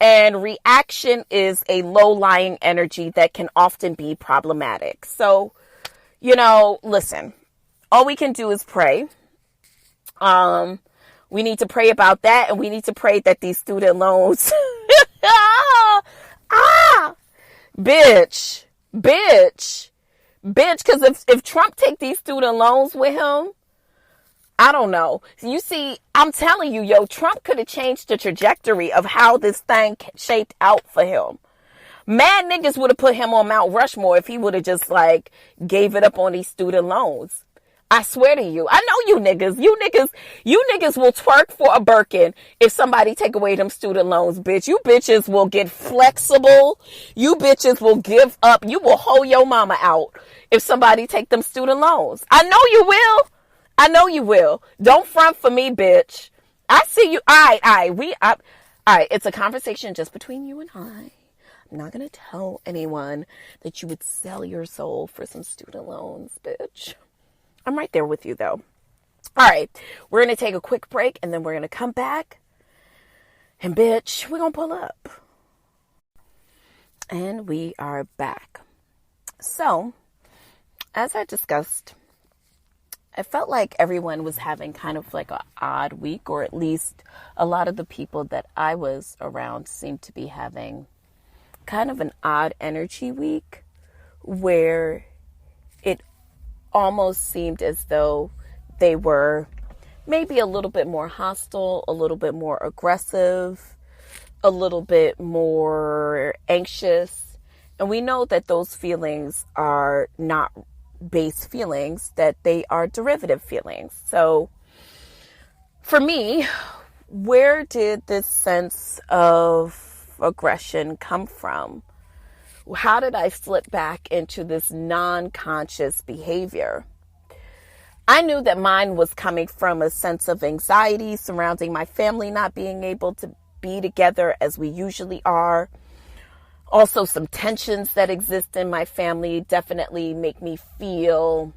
And reaction is a low-lying energy that can often be problematic. So, listen, all we can do is pray. We need to pray about that, and we need to pray that these student loans, bitch, because if Trump take these student loans with him, I don't know. You see, I'm telling you, Trump could have changed the trajectory of how this thing shaped out for him. Mad niggas would have put him on Mount Rushmore if he would have just gave it up on these student loans. I swear to you. I know you niggas. You niggas will twerk for a Birkin if somebody take away them student loans, bitch. You bitches will get flexible. You bitches will give up. You will hold your mama out if somebody take them student loans. I know you will. I know you will. Don't front for me, bitch. I see you. All right. It's a conversation just between you and I. I'm not going to tell anyone that you would sell your soul for some student loans, bitch. I'm right there with you, though. All right. We're going to take a quick break, and then we're going to come back. And, bitch, we're going to pull up. And we are back. So, as I discussed, I felt like everyone was having kind of an odd week, or at least a lot of the people that I was around seemed to be having kind of an odd energy week where it almost seemed as though they were maybe a little bit more hostile, a little bit more aggressive, a little bit more anxious. And we know that those feelings are not base feelings, that they are derivative feelings. So for me, where did this sense of aggression come from? How did I slip back into this non-conscious behavior? I knew that mine was coming from a sense of anxiety surrounding my family not being able to be together as we usually are. Also, some tensions that exist in my family definitely make me feel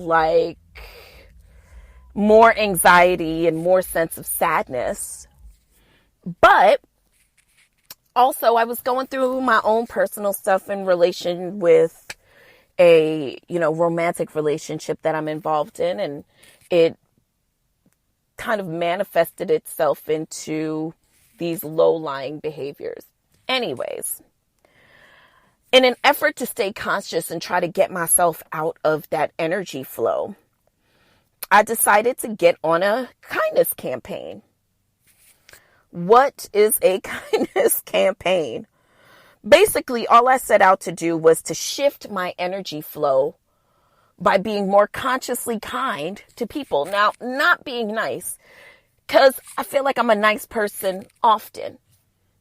like more anxiety and more sense of sadness. But also, I was going through my own personal stuff in relation with a, romantic relationship that I'm involved in. And it kind of manifested itself into these low-lying behaviors. Anyways, in an effort to stay conscious and try to get myself out of that energy flow, I decided to get on a kindness campaign. What is a kindness campaign? Basically, all I set out to do was to shift my energy flow by being more consciously kind to people. Now, not being nice, because I feel like I'm a nice person often.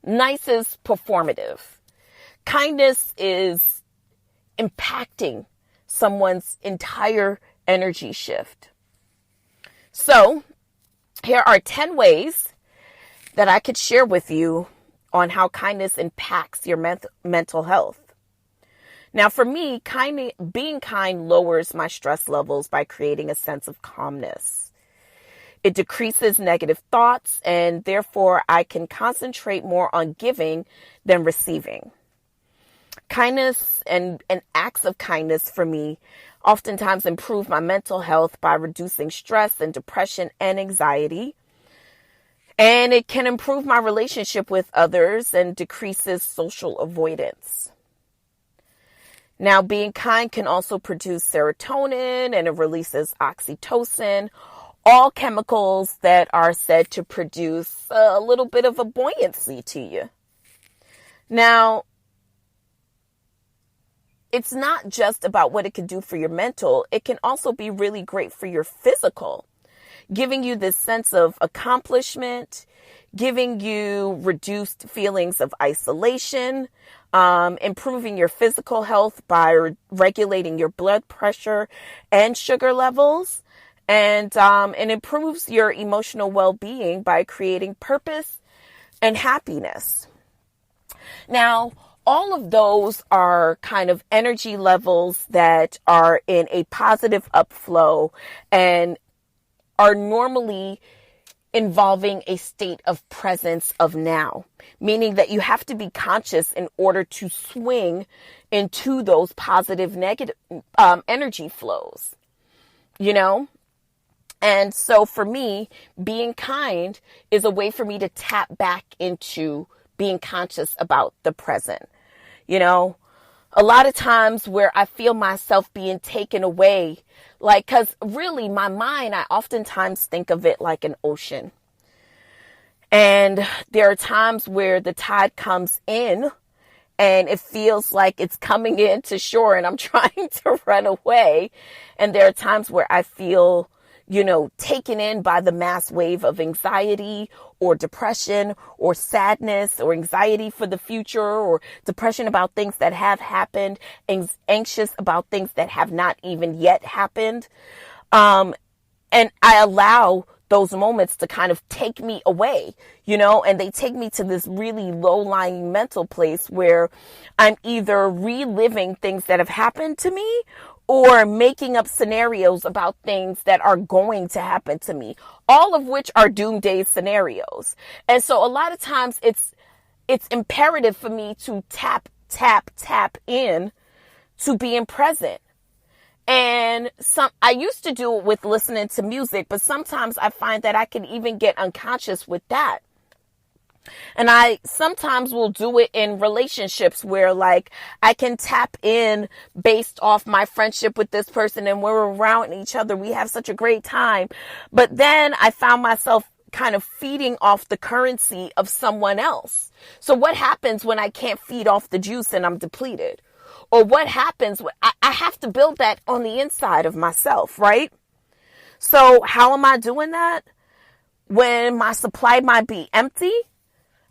Nice is performative. Kindness is impacting someone's entire energy shift. So, here are 10 ways that I could share with you on how kindness impacts your mental health. Now, for me, being kind lowers my stress levels by creating a sense of calmness. It decreases negative thoughts, and therefore I can concentrate more on giving than receiving. Kindness and acts of kindness for me oftentimes improve my mental health by reducing stress and depression and anxiety. And it can improve my relationship with others and decreases social avoidance. Now, being kind can also produce serotonin, and it releases oxytocin, all chemicals that are said to produce a little bit of a buoyancy to you. Now, it's not just about what it can do for your mental. It can also be really great for your physical, giving you this sense of accomplishment, giving you reduced feelings of isolation, improving your physical health by regulating your blood pressure and sugar levels, and improves your emotional well-being by creating purpose and happiness. Now, all of those are kind of energy levels that are in a positive upflow and are normally involving a state of presence of now, meaning that you have to be conscious in order to swing into those positive negative energy flows, you know? And so for me, being kind is a way for me to tap back into being conscious about the present. You know, a lot of times where I feel myself being taken away, like, cause really my mind, I oftentimes think of it like an ocean. And there are times where the tide comes in and it feels like it's coming in to shore and I'm trying to run away. And there are times where I feel, you know, taken in by the mass wave of anxiety or depression or sadness or anxiety for the future or depression about things that have happened, anxious about things that have not even yet happened. And I allow those moments to kind of take me away, you know, and they take me to this really low-lying mental place where I'm either reliving things that have happened to me or making up scenarios about things that are going to happen to me, all of which are doomsday scenarios. And so a lot of times it's imperative for me to tap in to being present. And I used to do it with listening to music, but sometimes I find that I can even get unconscious with that. And I sometimes will do it in relationships where like I can tap in based off my friendship with this person and we're around each other. We have such a great time. But then I found myself kind of feeding off the currency of someone else. So what happens when I can't feed off the juice and I'm depleted? Or what happens when I have to build that on the inside of myself, right? So how am I doing that? When my supply might be empty,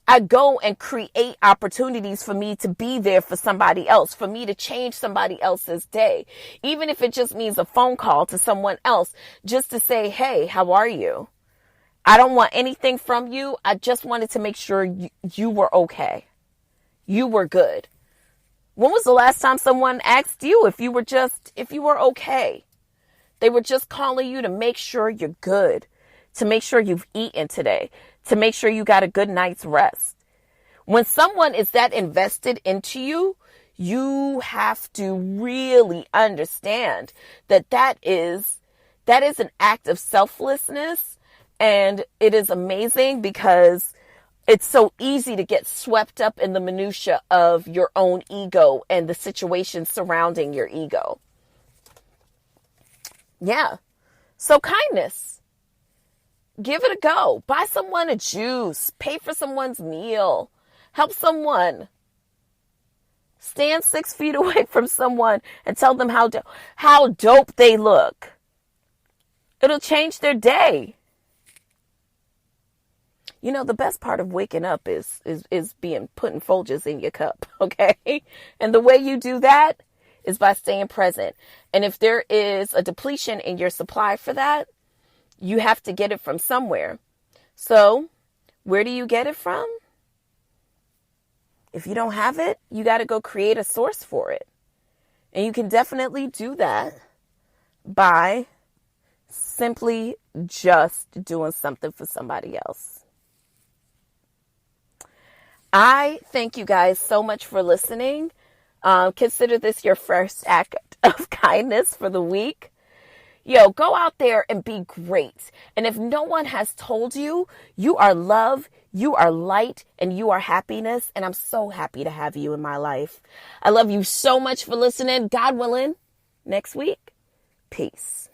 I go and create opportunities for me to be there for somebody else, for me to change somebody else's day. Even if it just means a phone call to someone else, just to say, hey, how are you? I don't want anything from you. I just wanted to make sure you were okay. You were good. When was the last time someone asked you if you were okay? They were just calling you to make sure you're good, to make sure you've eaten today, to make sure you got a good night's rest. When someone is that invested into you, you have to really understand that is an act of selflessness. And it is amazing because it's so easy to get swept up in the minutia of your own ego and the situation surrounding your ego. Yeah. So kindness. Give it a go. Buy someone a juice. Pay for someone's meal. Help someone. Stand 6 feet away from someone and tell them how dope they look. It'll change their day. You know, the best part of waking up is putting Folgers in your cup, okay? And the way you do that is by staying present. And if there is a depletion in your supply for that, you have to get it from somewhere. So, where do you get it from? If you don't have it, you got to go create a source for it. And you can definitely do that by simply just doing something for somebody else. I thank you guys so much for listening. Consider this your first act of kindness for the week. Yo, go out there and be great. And if no one has told you, you are love, you are light, and you are happiness. And I'm so happy to have you in my life. I love you so much for listening. God willing, next week, peace.